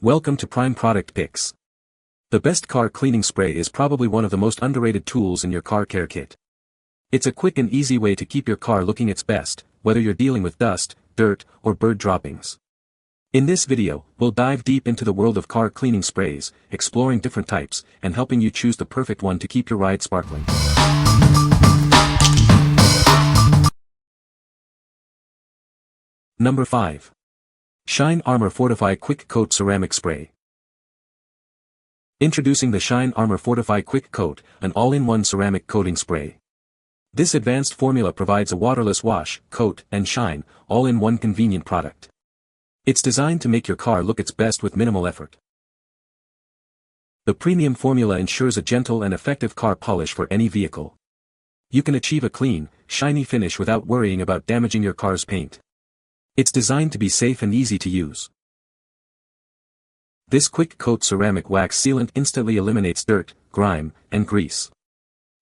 Welcome to Prime Product Picks. The best car cleaning spray is probably one of the most underrated tools in your car care kit. It's a quick and easy way to keep your car looking its best, whether you're dealing with dust, dirt, or bird droppings. In this video, we'll dive deep into the world of car cleaning sprays, exploring different types, and helping you choose the perfect one to keep your ride sparkling. Number 5. Shine Armor Fortify Quick Coat Ceramic Spray. Introducing the Shine Armor Fortify Quick Coat, an all-in-one ceramic coating spray. This advanced formula provides a waterless wash, coat, and shine, all in one convenient product. It's designed to make your car look its best with minimal effort. The premium formula ensures a gentle and effective car polish for any vehicle. You can achieve a clean, shiny finish without worrying about damaging your car's paint. It's designed to be safe and easy to use. This quick coat ceramic wax sealant instantly eliminates dirt, grime, and grease.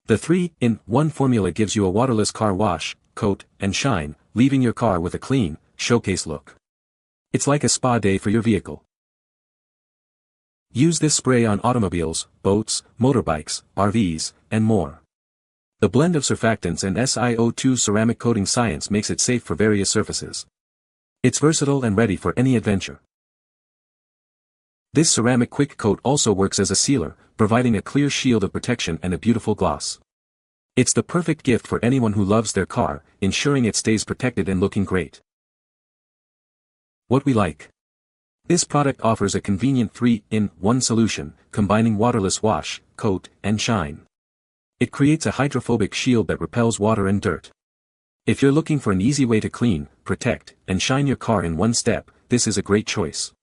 The 3-in-1 formula gives you a waterless car wash, coat, and shine, leaving your car with a clean, showcase look. It's like a spa day for your vehicle. Use this spray on automobiles, boats, motorbikes, RVs, and more. The blend of surfactants and SiO2 ceramic coating science makes it safe for various surfaces. It's versatile and ready for any adventure. This ceramic quick coat also works as a sealer, providing a clear shield of protection and a beautiful gloss. It's the perfect gift for anyone who loves their car, ensuring it stays protected and looking great. What we like. This product offers a convenient 3-in-1 solution, combining waterless wash, coat, and shine. It creates a hydrophobic shield that repels water and dirt. If you're looking for an easy way to clean, protect, and shine your car in one step, this is a great choice.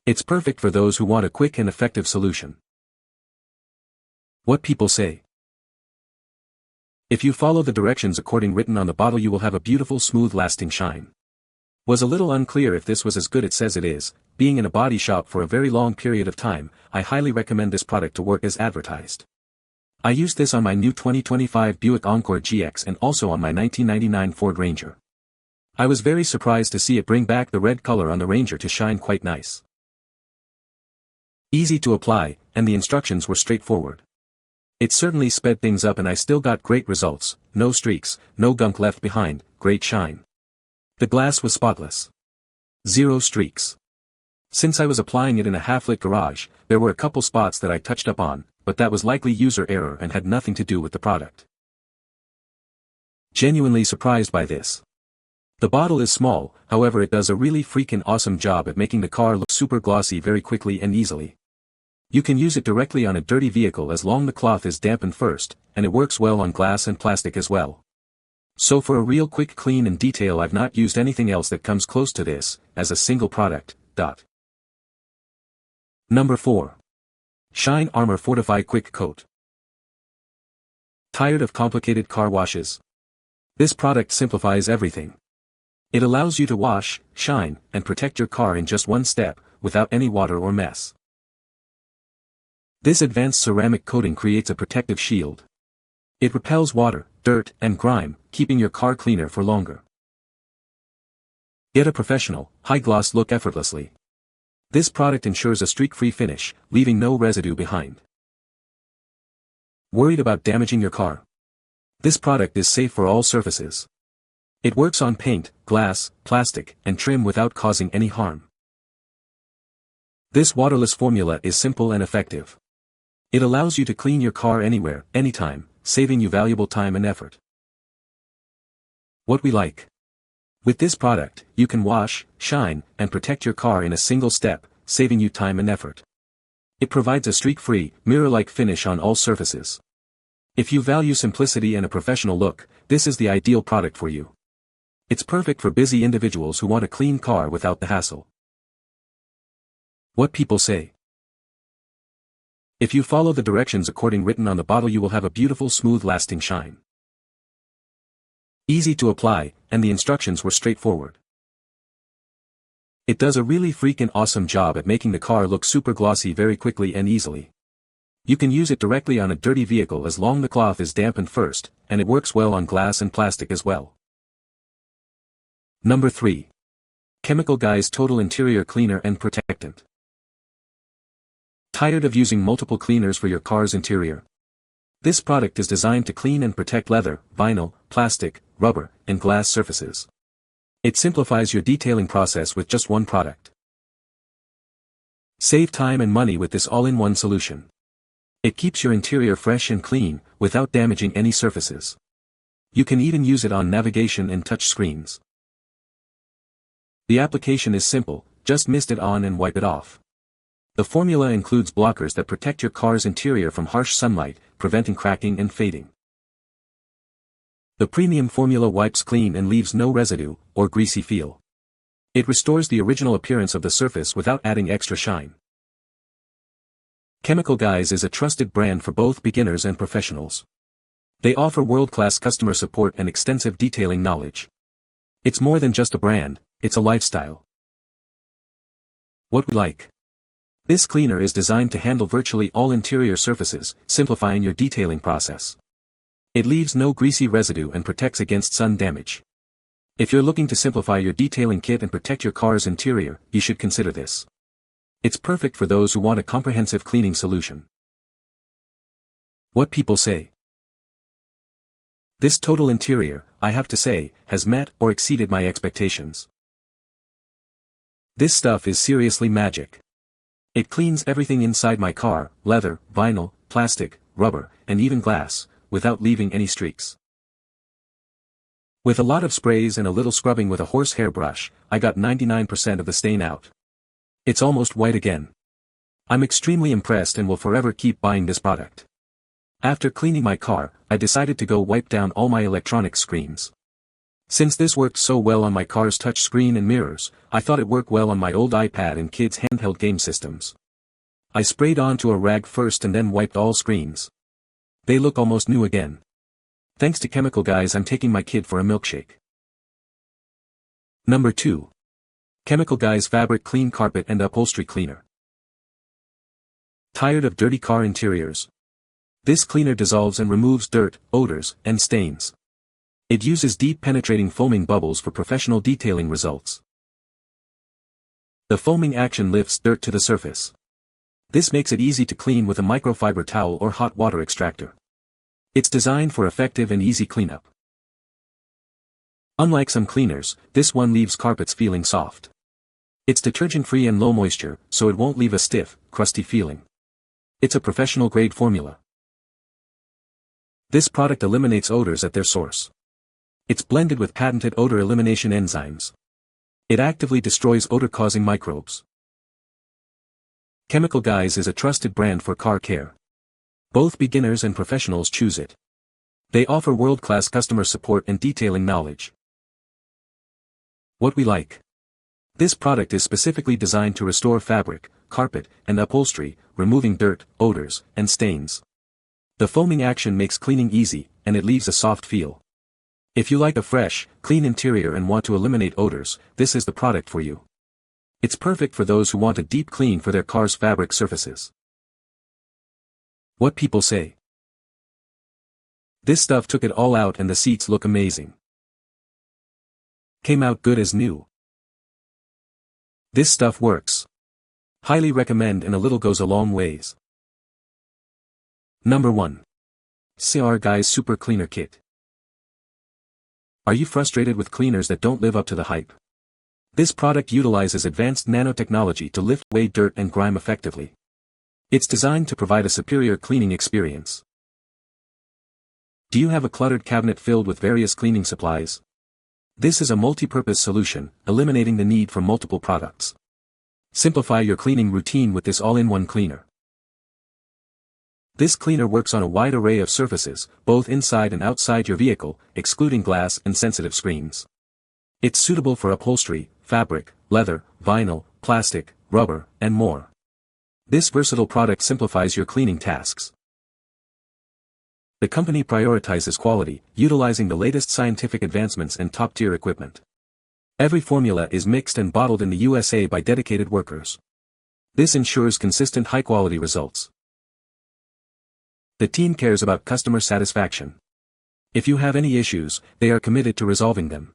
It's perfect for those who want a quick and effective solution. What people say. If you follow the directions written on the bottle, you will have a beautiful, smooth, lasting shine. Was a little unclear if this was as good as it says it is. Being in a body shop for a very long period of time, I highly recommend this product to work as advertised. I used this on my new 2025 Buick Encore GX and also on my 1999 Ford Ranger. I was very surprised to see it bring back the red color on the Ranger to shine quite nice. Easy to apply, and the instructions were straightforward. It certainly sped things up and I still got great results, no streaks, no gunk left behind, great shine. The glass was spotless. Zero streaks. Since I was applying it in a half-lit garage, there were a couple spots that I touched up on, but that was likely user error and had nothing to do with the product. Genuinely surprised by this. The bottle is small, however it does a really freaking awesome job at making the car look super glossy very quickly and easily. You can use it directly on a dirty vehicle as long as the cloth is dampened first, and it works well on glass and plastic as well. So for a real quick clean and detail, I've not used anything else that comes close to this, as a single product. Number 4. Shine Armor Fortify Quick Coat. Tired of complicated car washes? This product simplifies everything. It allows you to wash, shine, and protect your car in just one step, without any water or mess. This advanced ceramic coating creates a protective shield. It repels water, dirt, and grime, keeping your car cleaner for longer. Get a professional, high-gloss look effortlessly. This product ensures a streak-free finish, leaving no residue behind. Worried about damaging your car? This product is safe for all surfaces. It works on paint, glass, plastic, and trim without causing any harm. This waterless formula is simple and effective. It allows you to clean your car anywhere, anytime, saving you valuable time and effort. What we like. With this product, you can wash, shine, and protect your car in a single step, saving you time and effort. It provides a streak-free, mirror-like finish on all surfaces. If you value simplicity and a professional look, this is the ideal product for you. It's perfect for busy individuals who want a clean car without the hassle. What people say. If you follow the directions written on the bottle, you will have a beautiful, smooth, lasting shine. Easy to apply, and the instructions were straightforward. It does a really freaking awesome job at making the car look super glossy very quickly and easily. You can use it directly on a dirty vehicle as long as the cloth is dampened first, and it works well on glass and plastic as well. Number 3. Chemical Guy's Total Interior Cleaner and Protectant. Tired of using multiple cleaners for your car's interior? This product is designed to clean and protect leather, vinyl, plastic, rubber, and glass surfaces. It simplifies your detailing process with just one product. Save time and money with this all-in-one solution. It keeps your interior fresh and clean, without damaging any surfaces. You can even use it on navigation and touch screens. The application is simple, just mist it on and wipe it off. The formula includes blockers that protect your car's interior from harsh sunlight, preventing cracking and fading. The premium formula wipes clean and leaves no residue, or greasy feel. It restores the original appearance of the surface without adding extra shine. Chemical Guys is a trusted brand for both beginners and professionals. They offer world-class customer support and extensive detailing knowledge. It's more than just a brand, it's a lifestyle. What we like. This cleaner is designed to handle virtually all interior surfaces, simplifying your detailing process. It leaves no greasy residue and protects against sun damage. If you're looking to simplify your detailing kit and protect your car's interior, you should consider this. It's perfect for those who want a comprehensive cleaning solution. What people say. This total interior, I have to say, has met or exceeded my expectations. This stuff is seriously magic. It cleans everything inside my car, leather, vinyl, plastic, rubber, and even glass, without leaving any streaks. With a lot of sprays and a little scrubbing with a horsehair brush, I got 99% of the stain out. It's almost white again. I'm extremely impressed and will forever keep buying this product. After cleaning my car, I decided to go wipe down all my electronic screens. Since this worked so well on my car's touch screen and mirrors, I thought it worked well on my old iPad and kids' handheld game systems. I sprayed onto a rag first and then wiped all screens. They look almost new again. Thanks to Chemical Guys, I'm taking my kid for a milkshake. Number 2. Chemical Guys Fabric Clean Carpet and Upholstery Cleaner. Tired of dirty car interiors? This cleaner dissolves and removes dirt, odors, and stains. It uses deep penetrating foaming bubbles for professional detailing results. The foaming action lifts dirt to the surface. This makes it easy to clean with a microfiber towel or hot water extractor. It's designed for effective and easy cleanup. Unlike some cleaners, this one leaves carpets feeling soft. It's detergent-free and low moisture, so it won't leave a stiff, crusty feeling. It's a professional-grade formula. This product eliminates odors at their source. It's blended with patented odor elimination enzymes. It actively destroys odor-causing microbes. Chemical Guys is a trusted brand for car care. Both beginners and professionals choose it. They offer world-class customer support and detailing knowledge. What we like. This product is specifically designed to restore fabric, carpet, and upholstery, removing dirt, odors, and stains. The foaming action makes cleaning easy, and it leaves a soft feel. If you like a fresh, clean interior and want to eliminate odors, this is the product for you. It's perfect for those who want a deep clean for their car's fabric surfaces. What people say. This stuff took it all out and the seats look amazing. Came out good as new. This stuff works. Highly recommend, and a little goes a long ways. Number 1. CR Guys Super Cleaner Kit. Are you frustrated with cleaners that don't live up to the hype? This product utilizes advanced nanotechnology to lift away dirt and grime effectively. It's designed to provide a superior cleaning experience. Do you have a cluttered cabinet filled with various cleaning supplies? This is a multi-purpose solution, eliminating the need for multiple products. Simplify your cleaning routine with this all-in-one cleaner. This cleaner works on a wide array of surfaces, both inside and outside your vehicle, excluding glass and sensitive screens. It's suitable for upholstery, fabric, leather, vinyl, plastic, rubber, and more. This versatile product simplifies your cleaning tasks. The company prioritizes quality, utilizing the latest scientific advancements and top-tier equipment. Every formula is mixed and bottled in the USA by dedicated workers. This ensures consistent high-quality results. The team cares about customer satisfaction. If you have any issues, they are committed to resolving them.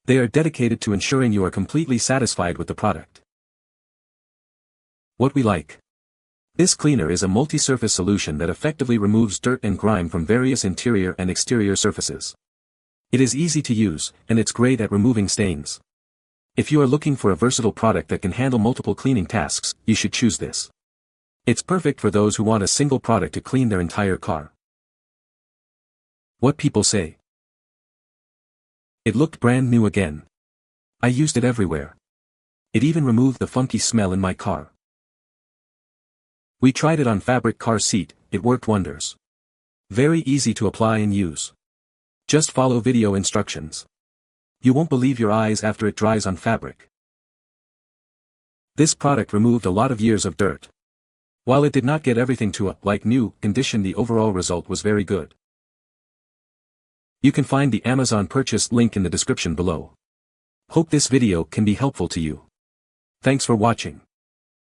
They are dedicated to ensuring you are completely satisfied with the product. What we like. This cleaner is a multi-surface solution that effectively removes dirt and grime from various interior and exterior surfaces. It is easy to use, and it's great at removing stains. If you are looking for a versatile product that can handle multiple cleaning tasks, you should choose this. It's perfect for those who want a single product to clean their entire car. What people say. It looked brand new again. I used it everywhere. It even removed the funky smell in my car. We tried it on fabric car seat, it worked wonders. Very easy to apply and use. Just follow video instructions. You won't believe your eyes after it dries on fabric. This product removed a lot of years of dirt. While it did not get everything to a like new condition, the overall result was very good. You can find the Amazon purchase link in the description below. Hope this video can be helpful to you. Thanks for watching.